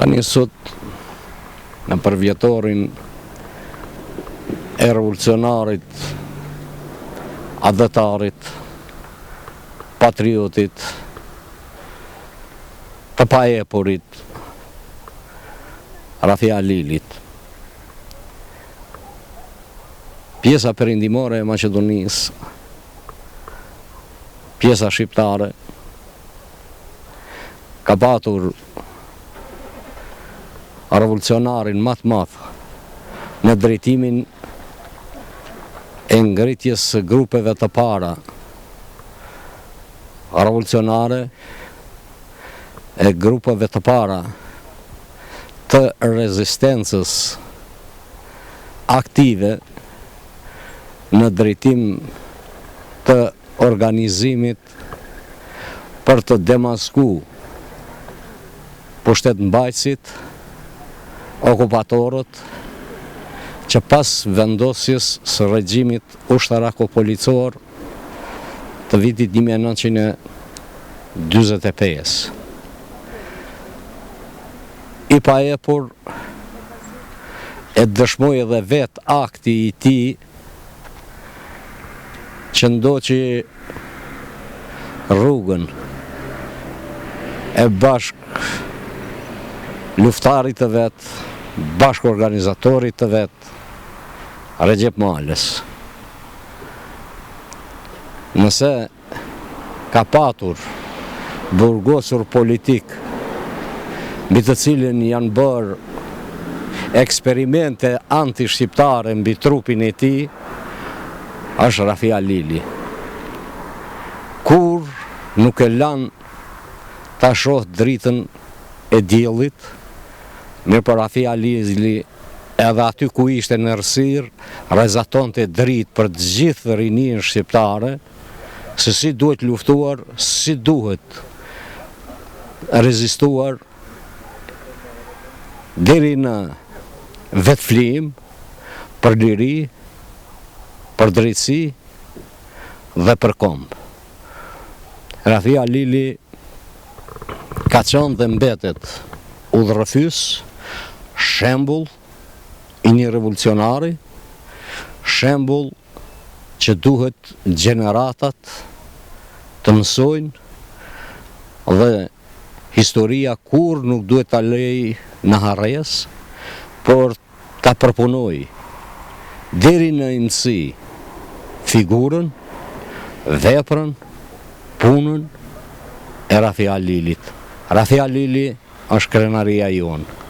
Tani sot, në përvjetorin e revolucionarit, adhëtarit, patriotit, të paepurit, Rafia Lilit, pjesa perindimore e Maqedonisë, pjesa shqiptare, ka patur revolucionarin më të madh në drejtimin e ngritjes së grupeve të para revolucionare e grupeve të para të rezistencës aktive në drejtim të organizimit për të demasku pushtetë-mbajtësit, okupatorët, që pas vendosjes së regjimit ushtarako-policor të vitit 1945. I paepur e dëshmoj edhe vet akti i tij që ndoqi rrugën e bashk luftarit të vet, bashk organizatorit të vet, Recep Males. Nëse ka patur burgosur politik mbi të cilin janë bërë eksperimente anti-shqiptare mbi trupin e tij, është Rafia Lili. Kur nuk e lan ta shoh dritën e diellit, mirë për Rafia Lili edhe aty ku ishte në errësirë, rrezatonte dritë për të gjithë rinin shqiptare, se si duhet luftuar, si duhet rezistuar deri në vetflim për liri, për drejtësi dhe për komb. Rafia Lili ka qenë dhe mbetet udhërrëfys, shembull i një revolucionari, shembull që duhet gjeneratat të mësojnë dhe historia kur nuk duhet ta lej në harres, por ta përpunoj deri në imësi figurën, veprën, punën e Rafia Lilit. Rafia Lili është krenaria jonë.